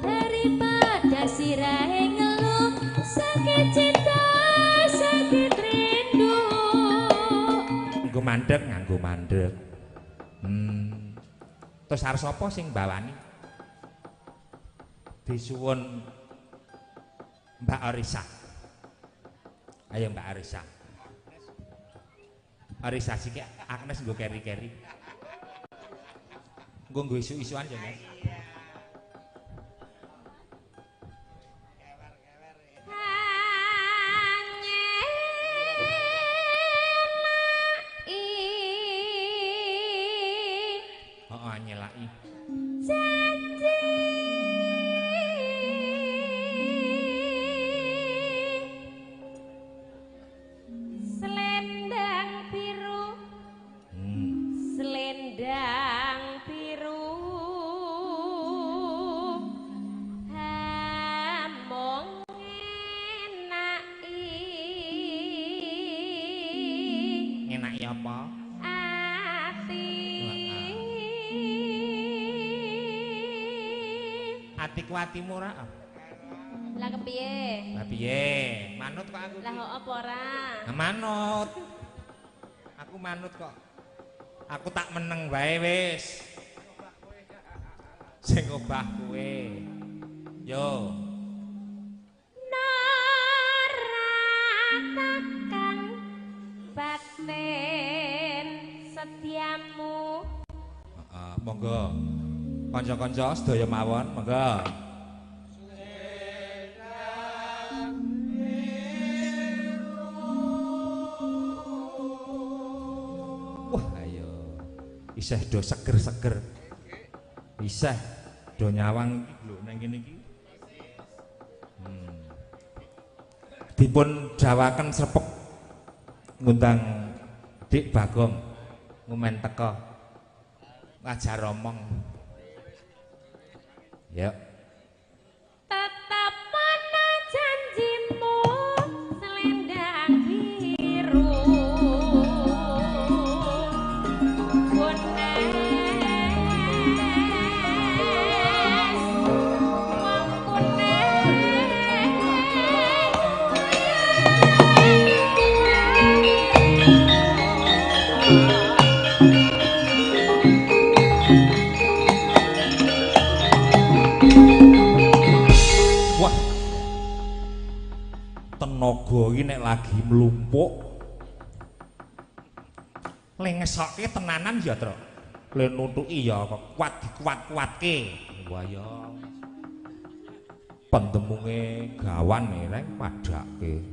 daripada sirahe ngeluh sakit cinta sakit rindu nganggo mandeg terus arep sapa sing bawani disuwun Mbak Arisa ayo Mbak Arisa Arisa siki Agnes nggo keri-keri nggo isu-isuan ya Mas nyelaki janji selendang biru selendang biru hamong ngenaki apa atiku atimu ora lah kepiye lah piye manut kok aku lah kok apa ora manut aku manut kok aku tak meneng wae wis sing obah kowe yo naratakan batin setiamu monggo kanca-kanca sedaya mawon monggo wah ayo isih do seger-seger isih do nyawang iki lho nang kene iki dipun jawaken srepek ngundang Dik Bagong ngumen teka ngajar omong ya tetap mana janjimu selendang biru tenaga iki nek lagi mlumpuk le ngesokke tenanan ya Tru le nuntuki ya kuat dikuat-kuatke wah ya pendemunge gawan reng padake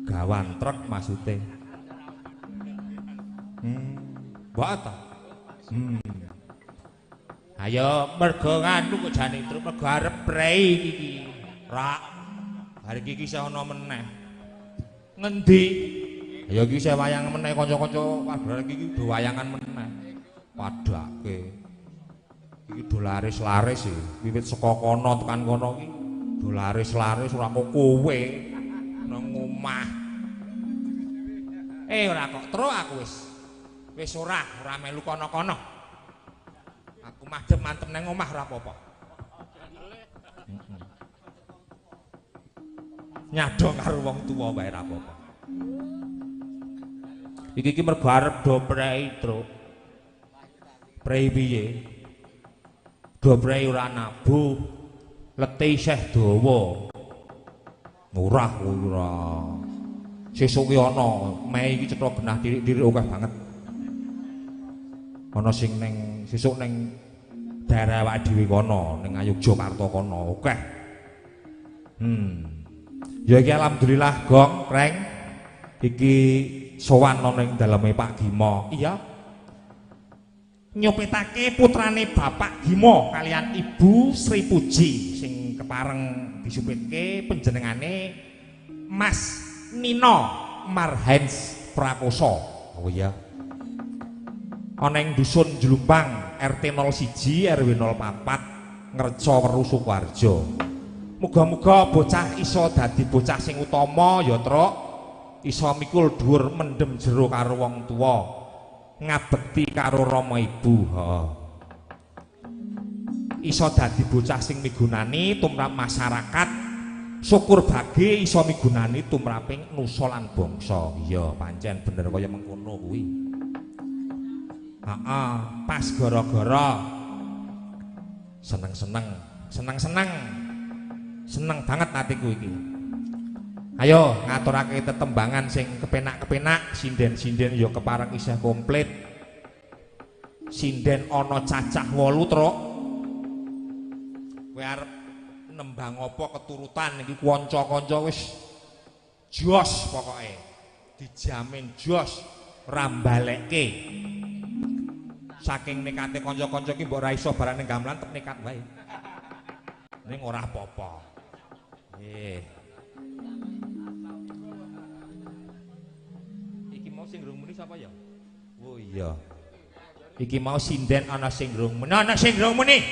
gawan truk maksude mbok ta ayo mergo nganu kok jane Tru mergo arep prei iki rak hari iki isih ana meneh ngendi ya iki isih wayang meneh kanca-kanca kabar iki do wayangan meneh padake iki do laris-laris e wiwit saka kono tekan kono iki do laris-laris ora kok kowe nang omah ora kok Tru aku wis ora melu kono-kono aku madhep mantem nang omah ora apa-apa nyadong karo wong tuwa wae ra apa-apa. Iki mergo arep do prei Tru. Prei piye? Do prei ora nabuh. Lete isih dawa. Ora. Sesuk ki ana, Mei iki cetha genah tirik-tirik akeh banget. Ana sing ning sesuk ning daerah awake dhewe kono, ning Ngayogyakarta kono, akeh. Ya iki alhamdulillah Gong, Reng. Iki sowan ana ning daleme Pak Gimo. Iya. Nyopetake putrane Bapak Gimo kalian Ibu Sri Puji sing kepareng disupitke panjenengane Mas Nino Marhens Prakoso. Oh iya. Ana ing dusun Jlumpang RT 01 RW 04 Ngreca Weru Sukoharjo. Muga-muga bocah iso dadi bocah sing utama ya Truk, iso mikul dhuwur mendem jero karo wong tuwa, ngabekti karo rama ibu. iso dadi bocah sing migunani tumrap masyarakat, syukur bage iso migunani tumraping nusa lan bangsa. Iya, pancen bener kaya mengkono kuwi. Heeh, pas gara-gara seneng-seneng, seneng-seneng. Seneng banget atiku iki. Ayo ngaturake tetembangan sing kepenak-kepenak, sinden-sinden ya kepareng isih komplit. Sinden ana cacah 8, Truk. Kowe arep nembang apa keturutan iki kanca-kanca wis jos pokoke. Dijamin jos rambalekke. Saking nekate kanca-kanca iki mbok ra iso barang ning gamelan tetep nekat wae. Ning ora apa-apa. Iki mau sing durung muni sapa ya? Oh iya. Iki mau sinden ana sing durung muni, ana sing durung muni.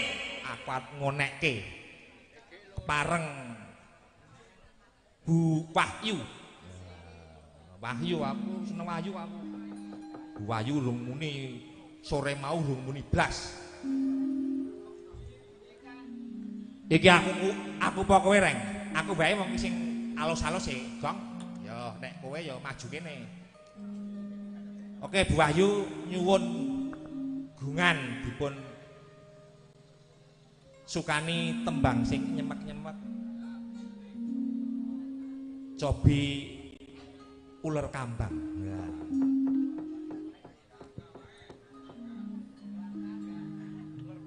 Aku arep ngonekke. Kepareng Bu Wahyu. Wahyu aku seneng Wahyu aku. Bu Wahyu durung muni, sore mau durung muni blas. Iki aku pokoke reng. Aku bae wong sing alus-alus e, Gong. Ya nek kowe ya maju kene. Oke, Bu Wahyu nyuwun gungan dipun sukani tembang sing nyemek-nyemek. Cobi uler kambang. Ya.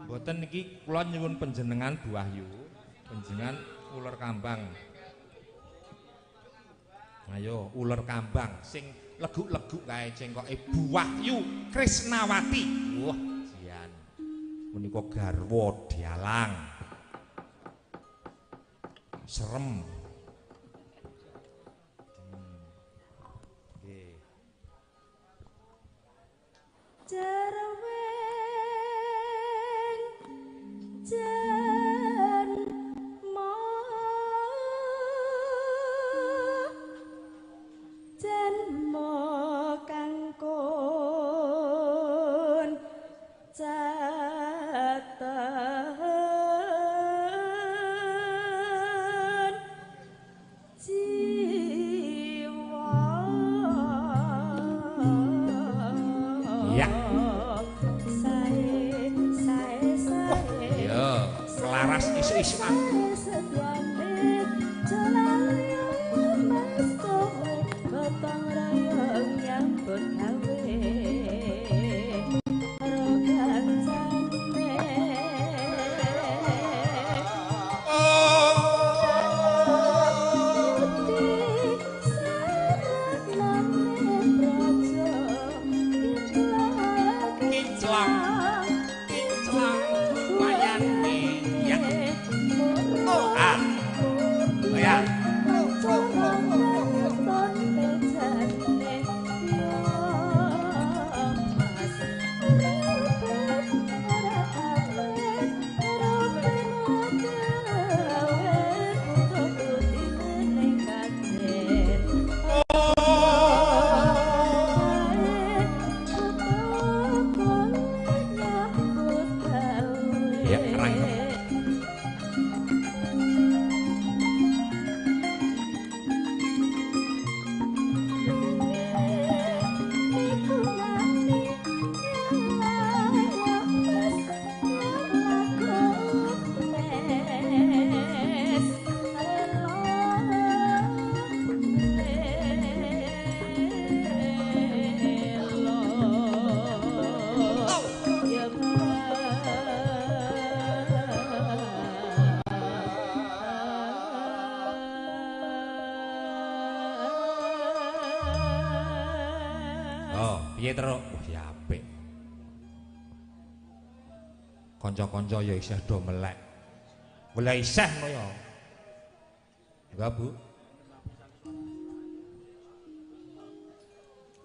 Mboten niki kula nyuwun panjenengan Bu Wahyu, panjenengan uler kambang. Ayo uler kambang sing leguk-leguk kae cengkoke Bu Wahyu Krisnawati. Wah, jian. Menika garwa dialang. Serem. Nggih. Jan mo kangkon caten jiwa. Iya. Iya, selaras isu-isu piye terus? Wah, ya apik. Kanca-kanca ya isih do melek. Golek isih ngono ya. Enggak, Bu.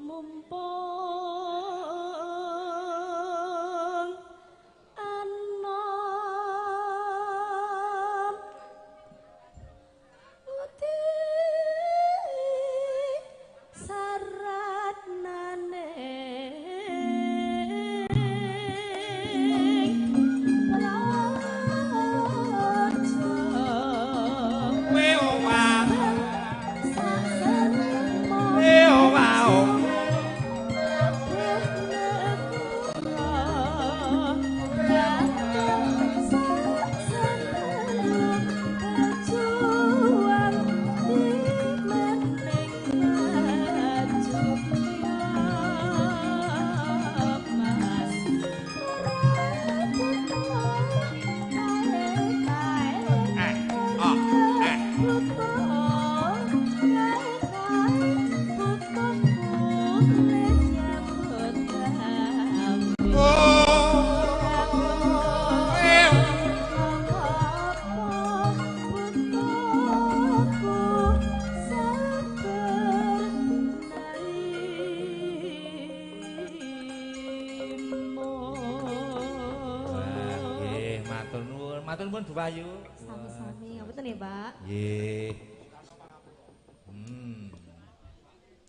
Mumpung anom putih saratnane matur nuwun Bu Ayu. Sami-sami. Ngapunten ya, Pak. Nggih.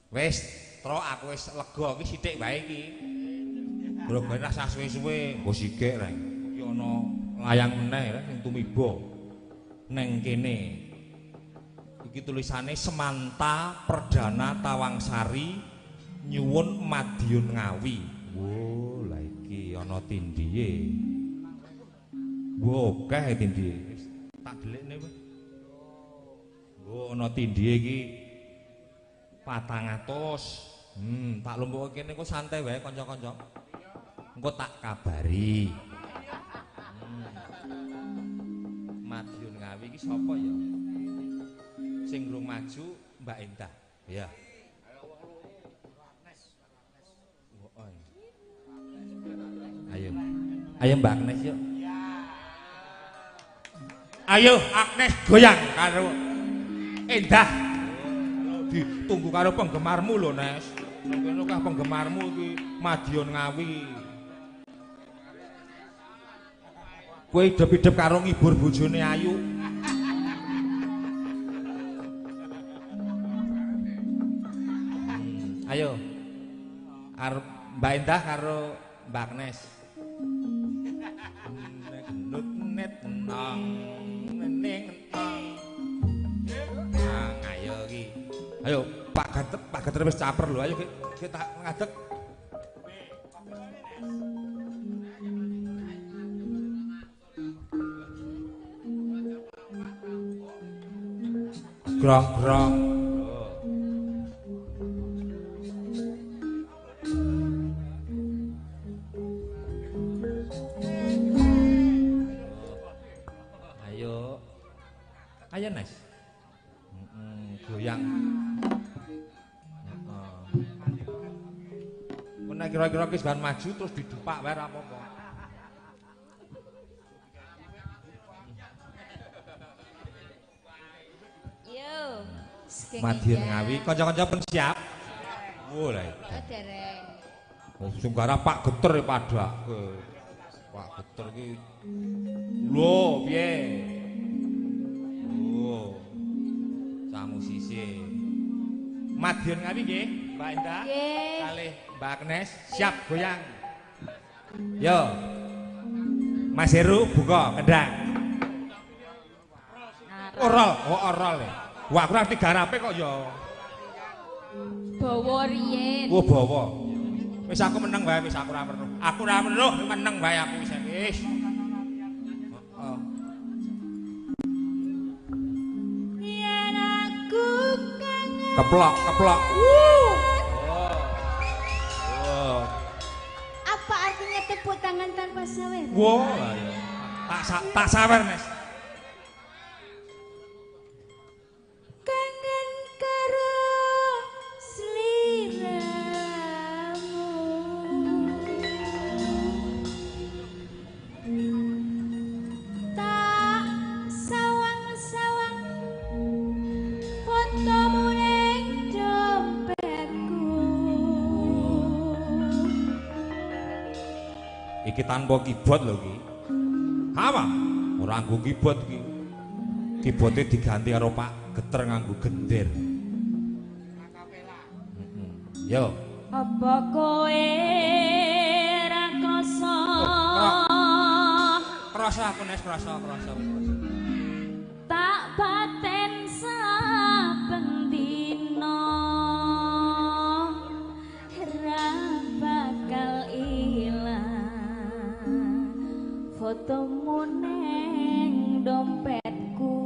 Wis, Tro aku wis lega iki sithik wae iki. Grogone rasa suwe-suwe, nggo sikik rek. Iki ana layang meneh rek sing tumiba neng kene. Iki tulisane Semanta Perdana Tawangsari nyuwun Madiun Ngawi. Wo, lah iki ana tindhiye. Wo, akeh tindhiye. Tak delikne wae. Wo, ana tindhiye iki 400. Tak lumpuke kene kok santai wae kanca-kanca. Engko tak kabari. Madiun Ngawi iki sapa ya? Sing durung maju Mbak Endah. Ya. Ayo. Ayo Mbak Agnes yuk. Ayo Agnes goyang karo Endah. Ditunggu karo penggemarmu lho, Nes. Kene kah penggemarmu iki Madiun Ngawi. Kowe hidup-hidup karo ngibur bojone Ayu. Ayo. Arep Mbak Endah karo Mbak Agnes. Gendut net nang ning entong. Ayo iki. Ayo Pak Gater wis caper lho. Ayo kita ngadeg. Grong-grong. Ayo. Ayo Nes. Goyang. Nek kira-kira wis ban maju terus didepak wae ora apa-apa. Madiun Ngawi, kanca-kanca pun siap. Oh lha iki. Dereng. Oh sing garap Pak Geter padake. Pak Geter iki lho piye? Oh. Cah musisi. Madiun Ngawi nggih, Mbak Endah. Nggih. Kalih Mbak Agnes siap goyang. Yo. Mas Heru buka kendang. Orol, oh orol ya. Wah, aku nanti garape kok ya. Bawa riyen. Oh, bawa. Wis aku meneng wae, wis aku ora weruh. Aku ora weruh, meneng wae aku wis. Heeh. Yen aku kangen. Keplok, keplok. Oh. Apa artinya tepuk tangan tanpa sawer? Wow, tak sawer, Nes. Kangen karo sliramu. Tak sawang-sawang fotomu ning dompetku. Iki tanpa keyboard lho iki. Apa? Ora nganggo keyboard iki. Keyboardnya diganti karo Pak Geter nganggo gender. Yo. Apa kowe ra krasa? Krasa aku Nes, krasa. Tak baten saben dina ra bakal ilang fotomu ning dompetku.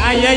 Ayo.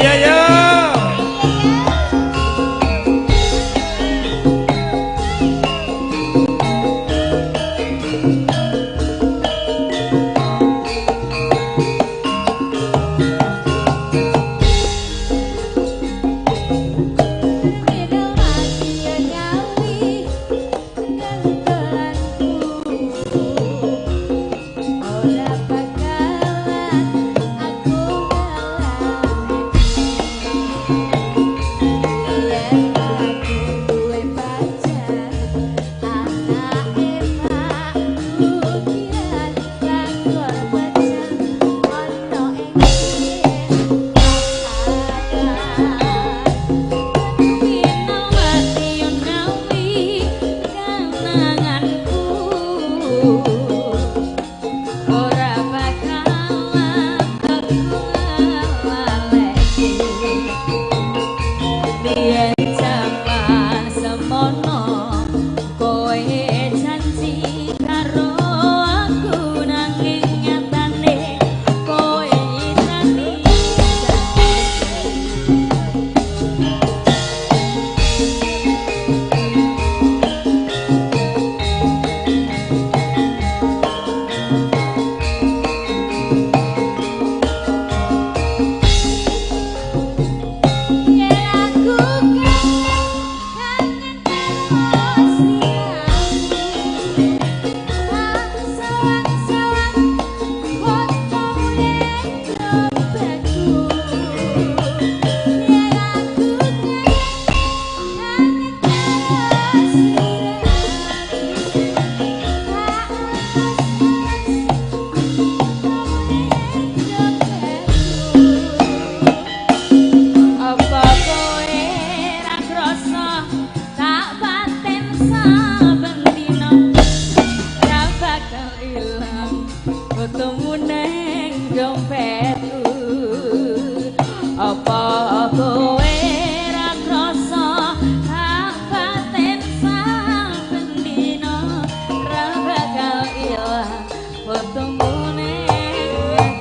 bakal ilang ketemu neng dompetku apa kowe ra krasa hak batin saben dina ra bakal ilang ketemu neng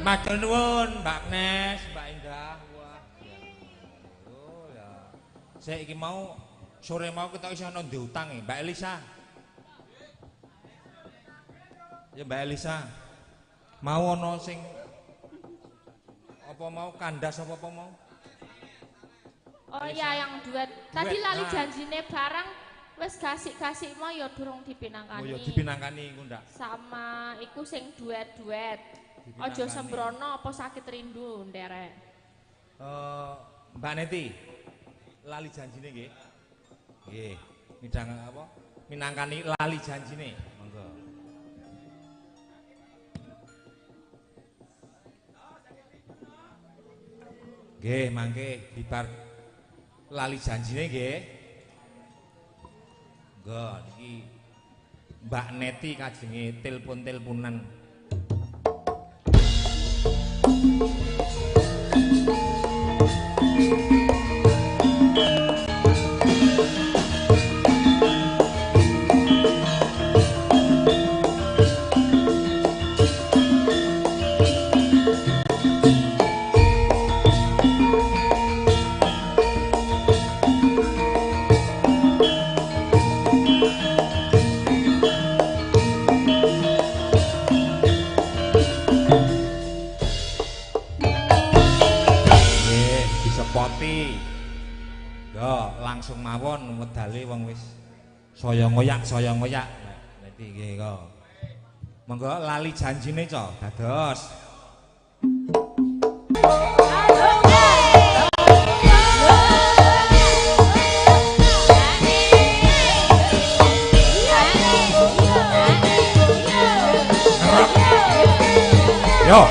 Matur nuwun Mbak Agnes, Mbak Indah. Wah. Oh ya. Saya iki mau sore mau kita iso ono diutang e, Mbak Elisa. Ya Mbak Elisa. Mau ono sing apa mau kandas apa mau? Oh iya yang duet. Tadi lali Nah. janjine barang wis gasik-gasik mau ya durung dipinangkani. Oh ya dipinangkani iku ndak. Sama iku sing duet-duet. Ojo sembrono apa sakit rindu nderek. Mbak Neti. Lali janjine nggih. Nggih. Midang apa? Minangkani lali janjine. Monggo. Nggih, mangke bibar lali janjine nggih. Monggo iki Mbak Neti kajenge telepon-teleponan. Langsung mawon medale wong wis saya ngoyak. Dadi nggih kok. Monggo lali janjine co dados. Yo.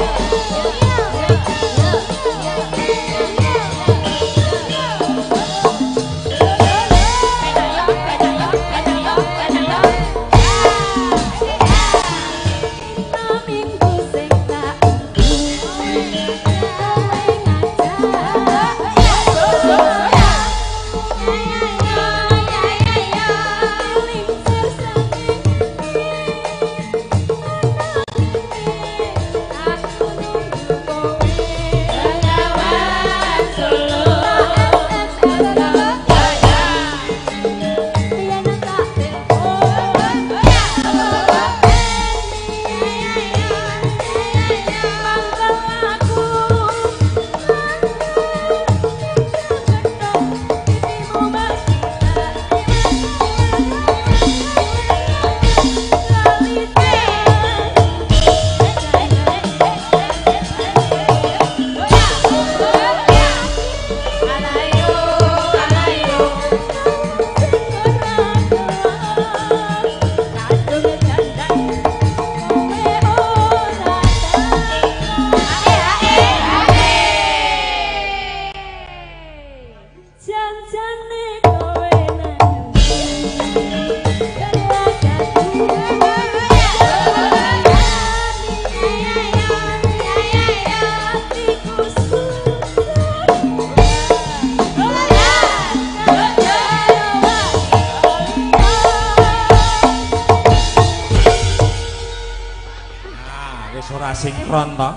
sinkron to.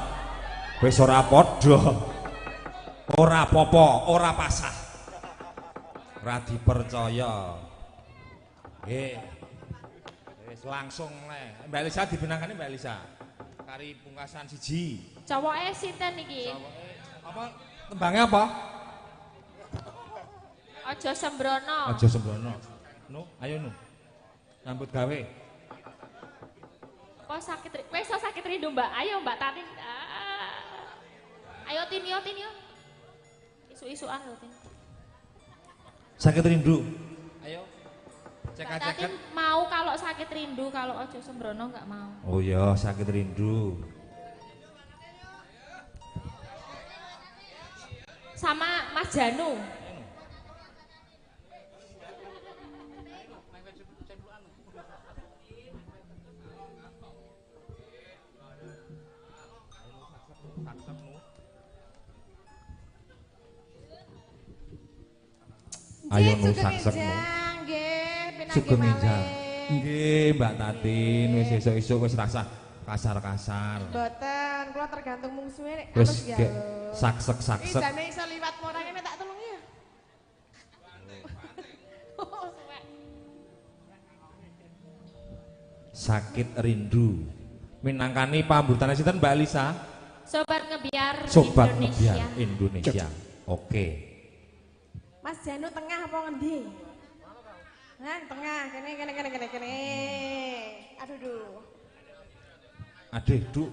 Wis ora padha. Ora apa-apa, ora pasah. Ora dipercaya. Nggih. Wis langsung le. Mbak Elisa dibinangkane Mbak Elisa. Kari pungkasan siji. Cowoke sinten iki? Apa tembangnya apa? Aja sembrono. Aja sembrono. Nu, ayo nu. Nyambut gawe. Apa sakit? Wis sakit rindu, Mbak. Ayo Mbak Tatin. Ayo Tinio. Isu-isuan lho, Tin. Sakit rindu. Ayo. Mbak Tatin mau kalau sakit rindu, kalau aja sembrono enggak mau. Oh iya, sakit rindu. Sama Mas Janu. Ayo nu saksekmu. Sugeng Injang. Nggih, Mbak Tatin, wis esuk-esuk wis rasa kasar-kasar. Boten, kula tergantung mungsuhe nek Wis alus ya. gek saksek-saksek. Jane iso liwat morang nek tak tulungi ya. Sakit rindu. Minangkani pambutane sinten Mbak Lisa? Sobat Ngebiar Sobat Indonesia. Ngebiar Indonesia. Oke. Mas Janu tengah apa ngendi? Nah, tengah, kene. Aduh duh. Aduh, Duk.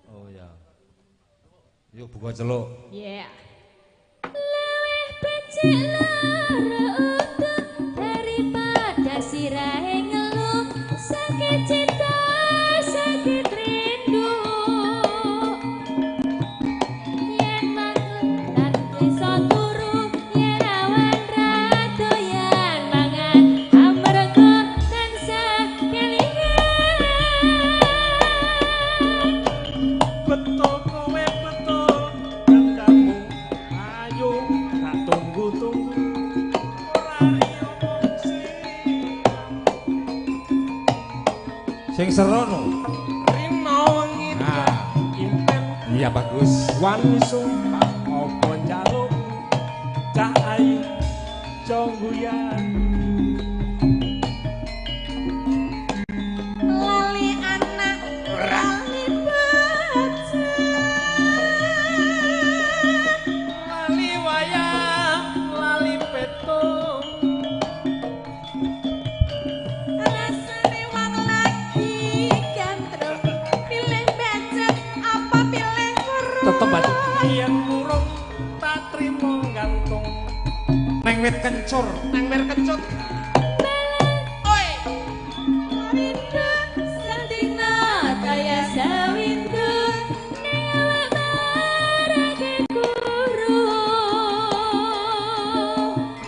Oh ya. Yuk buka celuk. Yeah. Leweh becik lara utuh daripada sirahe ngeluh sakit cinta sakit rindu yen mangun lan iso turu yen awan rado yen mangan amarga tansah kelingan Betul kowe betul kandamu ayo tak tunggu-tunggu ora liya Sing serono. rino wengi Nah, impen iya bagus. wani sumpah apa njaluk cak ayu jongguyan Lali anak, lali bocah. lali wayang lali petung Rasane wong lagi gandrung. Pilih becek apa pilih kurung? Tetep aja. yen kurung tak trimo gantung Neng wit kencur. nang mir kecut Rindu sendina kaya sawindu ning marake guru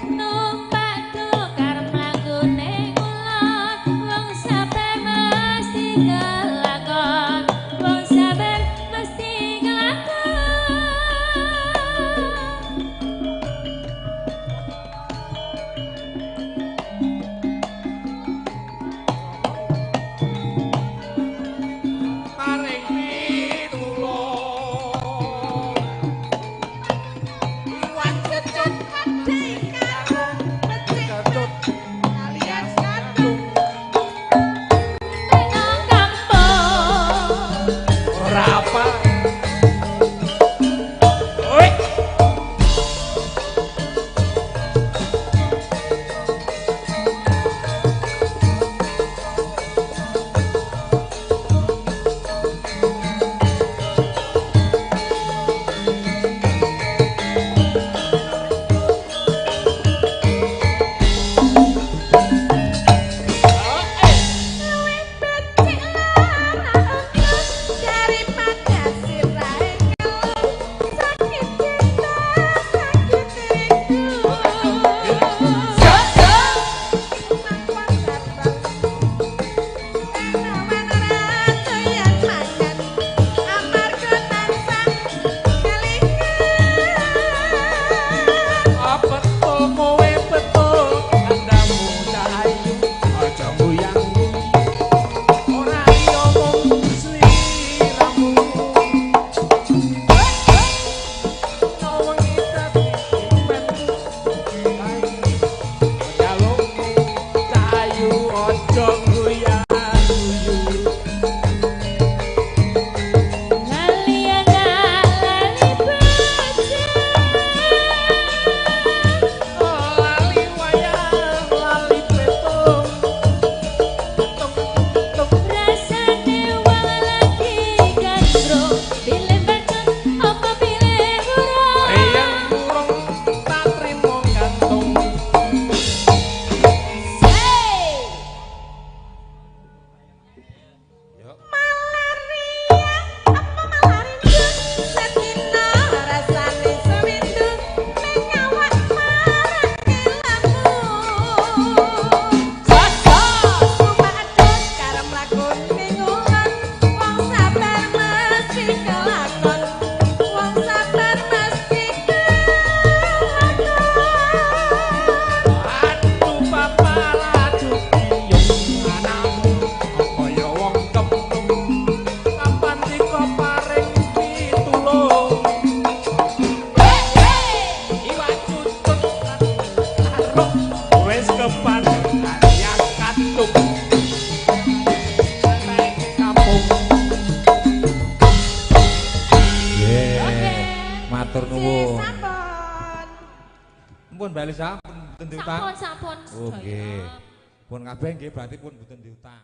numpak tukar mlaku ning ulon wong sabar mesti kelakon wong sabar mesti kelakon Matur Nggih, nuwun. sampun. Pun bali sampun mboten diutang. Sampun Oh sedaya. nggih. Pun kabeh nggih berarti pun mboten diutang.